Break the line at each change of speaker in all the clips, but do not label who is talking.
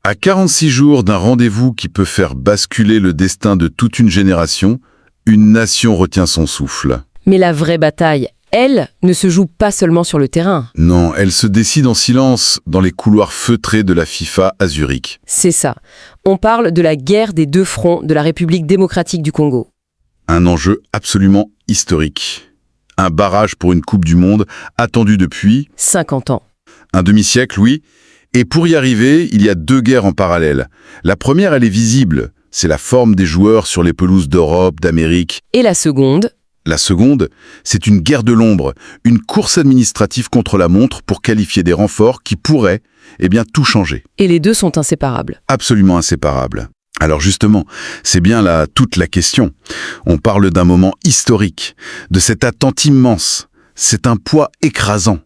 À 46 jours d'un rendez-vous qui peut faire basculer le destin de toute une génération, une nation retient son souffle.
Mais la vraie bataille, elle, ne se joue pas seulement sur le terrain.
Non, elle se décide en silence dans les couloirs feutrés de la FIFA à Zurich.
C'est ça. On parle de la guerre des deux fronts de la République démocratique du Congo.
Un enjeu absolument historique. Un barrage pour une Coupe du Monde attendue depuis
50 ans.
un demi-siècle, oui. Et pour y arriver, il y a deux guerres en parallèle. La première, elle est visible. C'est la forme des joueurs sur les pelouses d'Europe, d'Amérique.
Et la seconde,
La seconde, c'est une guerre de l'ombre, une course administrative contre la montre pour qualifier des renforts qui pourraient, tout changer.
et les deux sont inséparables.
Absolument inséparables. Alors justement, c'est bien là toute la question. On parle d'un moment historique, de cette attente immense. C'est un poids écrasant.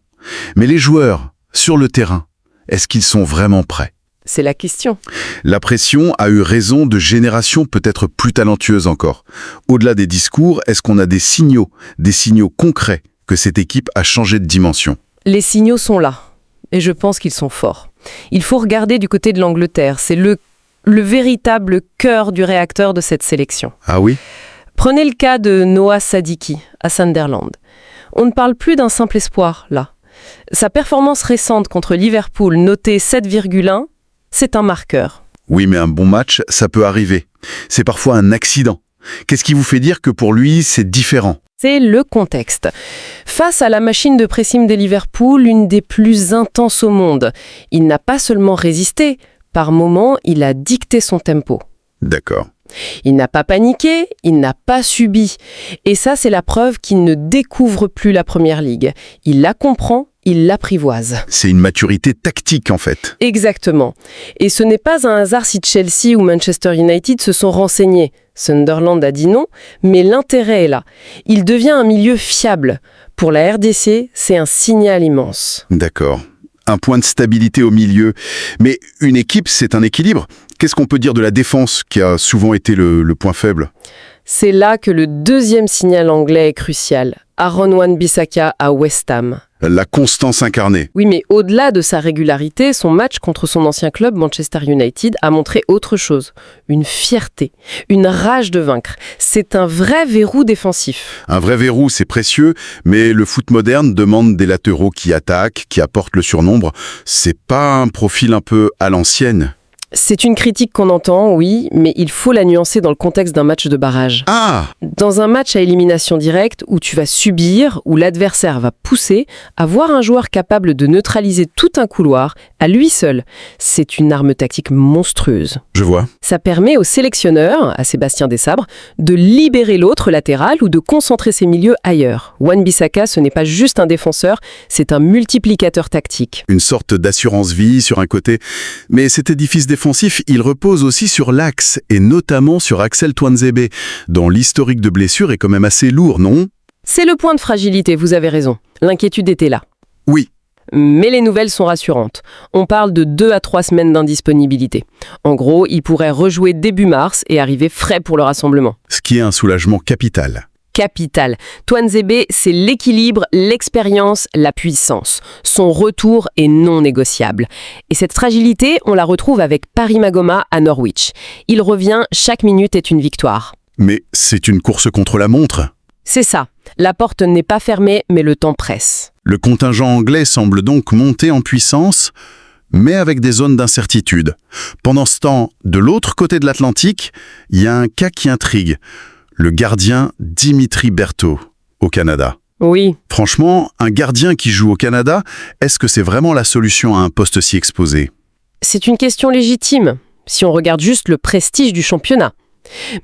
Mais les joueurs, sur le terrain, est-ce qu'ils sont vraiment prêts ?
C'est la question.
La pression a eu raison de générations peut-être plus talentueuses encore. Au-delà des discours, est-ce qu'on a des signaux concrets que cette équipe a changé de dimension ?
Les signaux sont là, et je pense qu'ils sont forts. Il faut regarder du côté de l'Angleterre, c'est le véritable cœur du réacteur de cette sélection.
Ah oui ?
Prenez le cas de Noah Sadiki à Sunderland. On ne parle plus d'un simple espoir, là. Sa performance récente contre Liverpool, notée 7,1, c'est un marqueur.
Oui, mais un bon match, ça peut arriver. C'est parfois un accident. Qu'est-ce qui vous fait dire que pour lui, c'est différent ?
C'est le contexte. Face à la machine de pressing de Liverpool, une des plus intenses au monde, il n'a pas seulement résisté, par moments, il a dicté son tempo.
D'accord.
Il n'a pas paniqué, il n'a pas subi. Et ça, c'est la preuve qu'il ne découvre plus la Première Ligue. Il la comprend, il l'apprivoise.
C'est une maturité tactique, en fait.
Exactement. Et ce n'est pas un hasard si Chelsea ou Manchester United se sont renseignés. Sunderland a dit non, mais l'intérêt est là. Il devient un milieu fiable. Pour la RDC, c'est un signal immense.
D'accord. Un point de stabilité au milieu. Mais une équipe, c'est un équilibre. Qu'est-ce qu'on peut dire de la défense, qui a souvent été le point faible ?
C'est là que le deuxième signal anglais est crucial. Aaron Wan-Bissaka à West Ham.
La constance incarnée.
Oui, mais au-delà de sa régularité, son match contre son ancien club, Manchester United, a montré autre chose. Une fierté, une rage de vaincre. C'est un vrai verrou défensif.
Un vrai verrou, c'est précieux, mais le foot moderne demande des latéraux qui attaquent, qui apportent le surnombre. C'est pas un profil un peu à l'ancienne ?
C'est une critique qu'on entend, oui, mais il faut la nuancer dans le contexte d'un match de barrage.
Ah !
Dans un match à élimination directe, où tu vas subir, où l'adversaire va pousser, avoir un joueur capable de neutraliser tout un couloir, à lui seul, c'est une arme tactique monstrueuse.
Je vois.
Ça permet au sélectionneur, à Sébastien Desabre, de libérer l'autre latéral ou de concentrer ses milieux ailleurs. Wan-Bissaka, ce n'est pas juste un défenseur, c'est un multiplicateur tactique.
Une sorte d'assurance-vie sur un côté. Mais cet édifice défensif, il repose aussi sur l'axe, et notamment sur Axel Tuanzebe, dont l'historique de blessure est quand même assez lourd, non ?
C'est le point de fragilité, vous avez raison. L'inquiétude était là.
Oui.
Mais les nouvelles sont rassurantes. On parle de 2 à 3 semaines d'indisponibilité. En gros, il pourrait rejouer début mars et arriver frais pour le rassemblement.
Ce qui est un soulagement capital.
Capital. Tuanzebe, c'est l'équilibre, l'expérience, la puissance. Son retour est non négociable. Et cette fragilité, on la retrouve avec Paris Magoma à Norwich. Il revient, chaque minute est une victoire.
Mais c'est une course contre la montre.
C'est ça. La porte n'est pas fermée, mais le temps presse.
Le contingent anglais semble donc monter en puissance, mais avec des zones d'incertitude. Pendant ce temps, de l'autre côté de l'Atlantique, il y a un cas qui intrigue. Le gardien Dimitri Berthaud, au Canada.
Oui.
Franchement, un gardien qui joue au Canada, est-ce que c'est vraiment la solution à un poste si exposé ?
C'est une question légitime, si on regarde juste le prestige du championnat.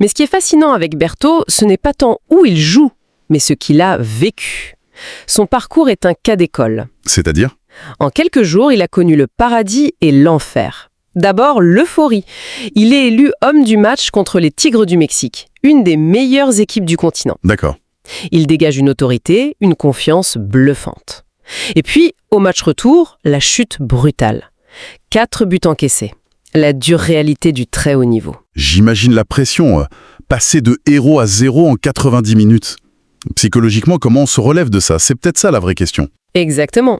Mais ce qui est fascinant avec Berthaud, ce n'est pas tant où il joue, mais ce qu'il a vécu. Son parcours est un cas d'école.
C'est-à-dire ?
En quelques jours, il a connu le paradis et l'enfer. D'abord, l'euphorie. Il est élu homme du match contre les Tigres du Mexique, une des meilleures équipes du continent.
D'accord.
Il dégage une autorité, une confiance bluffante. Et puis, au match retour, la chute brutale. 4 buts encaissés. La dure réalité du très haut niveau.
J'imagine la pression, passer de héros à zéro en 90 minutes. Psychologiquement, comment on se relève de ça ? C'est peut-être ça la vraie question.
Exactement.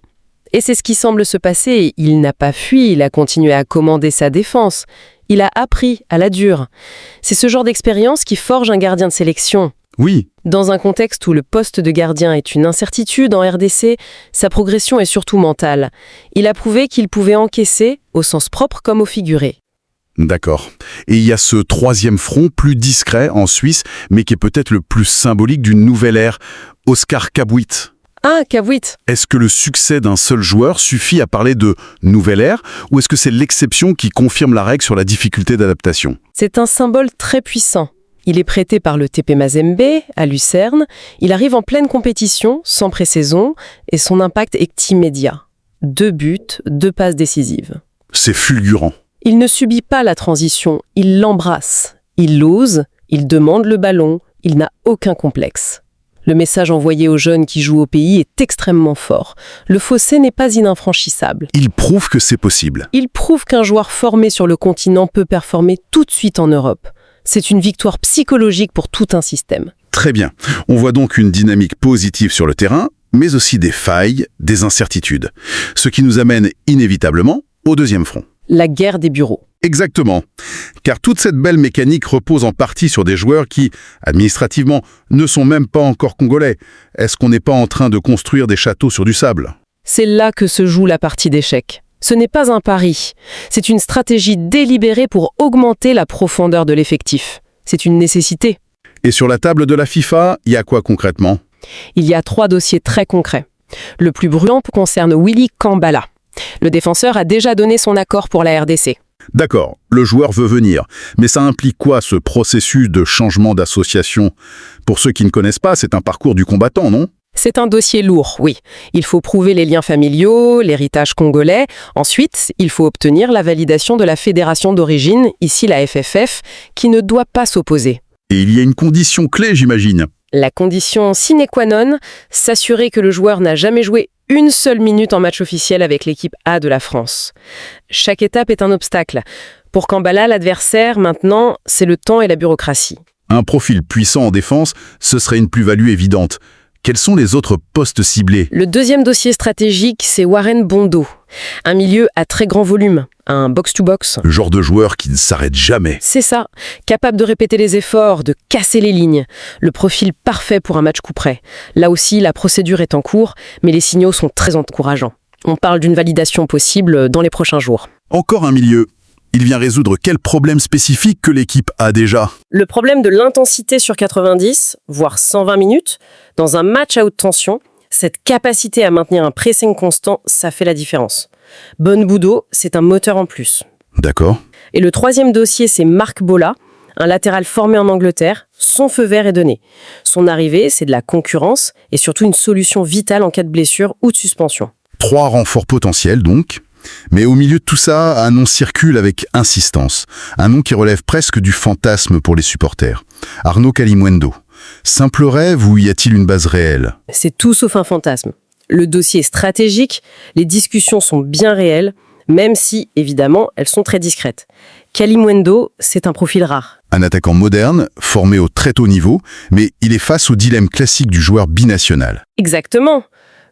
Et c'est ce qui semble se passer. Il n'a pas fui, il a continué à commander sa défense. Il a appris à la dure. C'est ce genre d'expérience qui forge un gardien de sélection.
Oui,
Dans un contexte où le poste de gardien est une incertitude en RDC, sa progression est surtout mentale. Il a prouvé qu'il pouvait encaisser, au sens propre comme au figuré.
d'accord. Et il y a ce troisième front, plus discret, en Suisse, mais qui est peut-être le plus symbolique d'une nouvelle ère, Oscar Kabouit.
Ah, Kabouit.
Est-ce que le succès d'un seul joueur suffit à parler de nouvelle ère, ou est-ce que c'est l'exception qui confirme la règle sur la difficulté d'adaptation?
C'est un symbole très puissant. Il est prêté par le TP Mazembe, à Lucerne. Il arrive en pleine compétition, sans pré-saison, et son impact est immédiat. 2 buts, 2 passes décisives.
C'est fulgurant.
Il ne subit pas la transition, il l'embrasse. Il l'ose, il demande le ballon, il n'a aucun complexe. Le message envoyé aux jeunes qui jouent au pays est extrêmement fort. Le fossé n'est pas ininfranchissable.
Il prouve que c'est possible.
Il prouve qu'un joueur formé sur le continent peut performer tout de suite en Europe. C'est une victoire psychologique pour tout un système.
Très bien. On voit donc une dynamique positive sur le terrain, mais aussi des failles, des incertitudes. Ce qui nous amène inévitablement au deuxième front.
La guerre des bureaux.
Exactement. Car toute cette belle mécanique repose en partie sur des joueurs qui, administrativement, ne sont même pas encore congolais. Est-ce qu'on n'est pas en train de construire des châteaux sur du sable?
C'est là que se joue la partie d'échecs. Ce n'est pas un pari. C'est une stratégie délibérée pour augmenter la profondeur de l'effectif. C'est une nécessité.
Et sur la table de la FIFA, il y a quoi concrètement?
Il y a 3 dossiers très concrets. Le plus brûlant concerne Willy Kambala. Le défenseur a déjà donné son accord pour la RDC.
D'accord, le joueur veut venir. Mais ça implique quoi, ce processus de changement d'association? Pour ceux qui ne connaissent pas, c'est un parcours du combattant, non?
C'est un dossier lourd, oui. Il faut prouver les liens familiaux, l'héritage congolais. Ensuite, il faut obtenir la validation de la fédération d'origine, ici la FFF, qui ne doit pas s'opposer.
Et il y a une condition clé, j'imagine.
La condition sine qua non, s'assurer que le joueur n'a jamais joué une seule minute en match officiel avec l'équipe A de la France. Chaque étape est un obstacle. Pour Kambala, l'adversaire, maintenant, c'est le temps et la bureaucratie.
Un profil puissant en défense, ce serait une plus-value évidente. Quels sont les autres postes ciblés?
Le deuxième dossier stratégique, c'est Warren Bondo. Un milieu à très grand volume, un box-to-box.
Le genre de joueur qui ne s'arrête jamais.
C'est ça, capable de répéter les efforts, de casser les lignes. Le profil parfait pour un match coup près. Là aussi, la procédure est en cours, mais les signaux sont très encourageants. On parle d'une validation possible dans les prochains jours.
Encore un milieu. Il vient résoudre quel problème spécifique que l'équipe a déjà?
Le problème de l'intensité sur 90, voire 120 minutes, dans un match à haute tension, cette capacité à maintenir un pressing constant, ça fait la différence. Bon Boudo, c'est un moteur en plus.
D'accord.
Et le troisième dossier, c'est Marc Bola, un latéral formé en Angleterre. Son feu vert est donné. Son arrivée, c'est de la concurrence et surtout une solution vitale en cas de blessure ou de suspension.
3 renforts potentiels donc. Mais au milieu de tout ça, un nom circule avec insistance. Un nom qui relève presque du fantasme pour les supporters. Arnaud Kalimuendo. Simple rêve ou y a-t-il une base réelle?
C'est tout sauf un fantasme. Le dossier est stratégique, les discussions sont bien réelles, même si, évidemment, elles sont très discrètes. Kalimuendo, c'est un profil rare.
Un attaquant moderne, formé au très haut niveau, mais il est face au dilemme classique du joueur binational.
Exactement.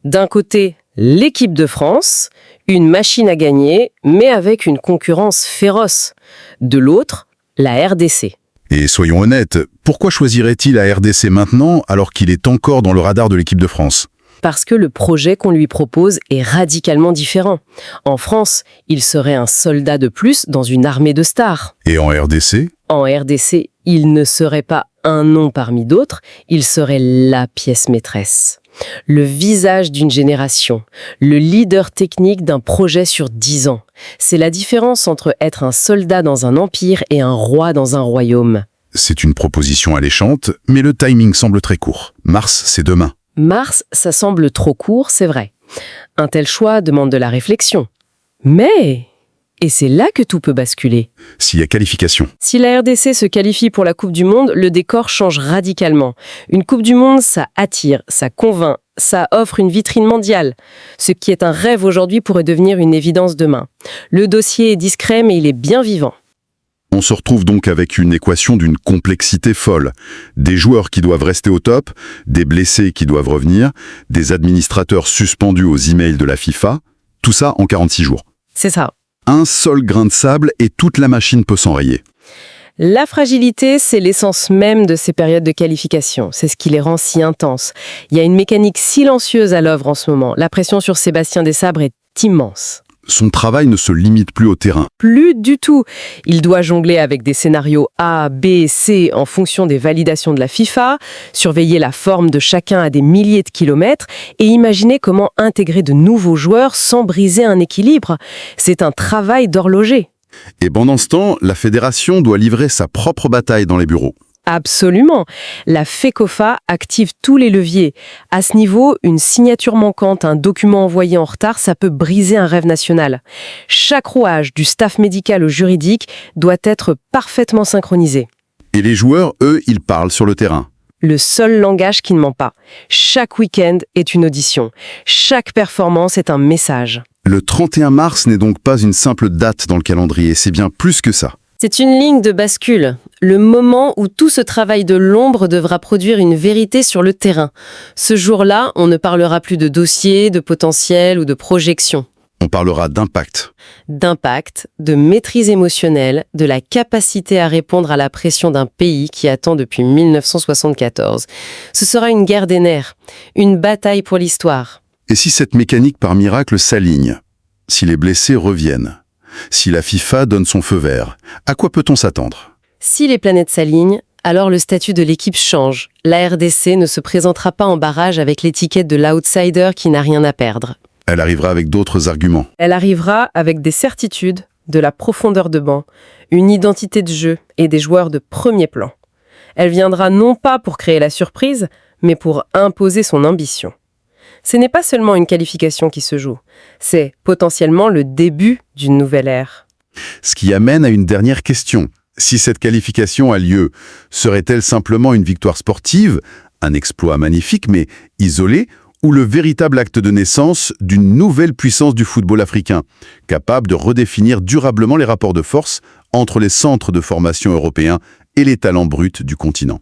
D'un côté, l'équipe de France, une machine à gagner, mais avec une concurrence féroce. De l'autre, la RDC.
Et soyons honnêtes, pourquoi choisirait-il la RDC maintenant alors qu'il est encore dans le radar de l'équipe de France?
Parce que le projet qu'on lui propose est radicalement différent. En France, il serait un soldat de plus dans une armée de stars.
Et en RDC?
En RDC, il ne serait pas un nom parmi d'autres, il serait la pièce maîtresse. Le visage d'une génération, le leader technique d'un projet sur 10 ans. C'est la différence entre être un soldat dans un empire et un roi dans un royaume.
C'est une proposition alléchante, mais le timing semble très court. Mars, c'est demain.
Mars, ça semble trop court, c'est vrai. Un tel choix demande de la réflexion. Mais... Et c'est là que tout peut basculer.
S'il y a qualification.
Si la RDC se qualifie pour la Coupe du Monde, le décor change radicalement. Une Coupe du Monde, ça attire, ça convainc, ça offre une vitrine mondiale. Ce qui est un rêve aujourd'hui pourrait devenir une évidence demain. Le dossier est discret, mais il est bien vivant.
On se retrouve donc avec une équation d'une complexité folle. Des joueurs qui doivent rester au top, des blessés qui doivent revenir, des administrateurs suspendus aux emails de la FIFA. Tout ça en 46 jours.
C'est ça.
Un seul grain de sable et toute la machine peut s'enrayer.
La fragilité, c'est l'essence même de ces périodes de qualification. C'est ce qui les rend si intenses. Il y a une mécanique silencieuse à l'œuvre en ce moment. La pression sur Sébastien Desabre est immense.
Son travail ne se limite plus au terrain.
Plus du tout. Il doit jongler avec des scénarios A, B, C en fonction des validations de la FIFA, surveiller la forme de chacun à des milliers de kilomètres et imaginer comment intégrer de nouveaux joueurs sans briser un équilibre. C'est un travail d'horloger.
Et pendant ce temps, la fédération doit livrer sa propre bataille dans les bureaux.
Absolument. La FECOFA active tous les leviers. À ce niveau, une signature manquante, un document envoyé en retard, ça peut briser un rêve national. Chaque rouage, du staff médical au juridique, doit être parfaitement synchronisé.
Et les joueurs, eux, ils parlent sur le terrain.
Le seul langage qui ne ment pas. Chaque week-end est une audition. Chaque performance est un message.
Le 31 mars n'est donc pas une simple date dans le calendrier, c'est bien plus que ça.
C'est une ligne de bascule, le moment où tout ce travail de l'ombre devra produire une vérité sur le terrain. Ce jour-là, on ne parlera plus de dossier, de potentiel ou de projection.
On parlera d'impact.
D'impact, de maîtrise émotionnelle, de la capacité à répondre à la pression d'un pays qui attend depuis 1974. Ce sera une guerre des nerfs, une bataille pour l'histoire.
Et si cette mécanique par miracle s'aligne? Si les blessés reviennent? Si la FIFA donne son feu vert? À quoi peut-on s'attendre?
Si les planètes s'alignent, alors le statut de l'équipe change. La RDC ne se présentera pas en barrage avec l'étiquette de l'outsider qui n'a rien à perdre.
Elle arrivera avec d'autres arguments.
Elle arrivera avec des certitudes, de la profondeur de banc, une identité de jeu et des joueurs de premier plan. Elle viendra non pas pour créer la surprise, mais pour imposer son ambition. Ce n'est pas seulement une qualification qui se joue, c'est potentiellement le début d'une nouvelle ère.
Ce qui amène à une dernière question. Si cette qualification a lieu, serait-elle simplement une victoire sportive, un exploit magnifique mais isolé, ou le véritable acte de naissance d'une nouvelle puissance du football africain, capable de redéfinir durablement les rapports de force entre les centres de formation européens et les talents bruts du continent?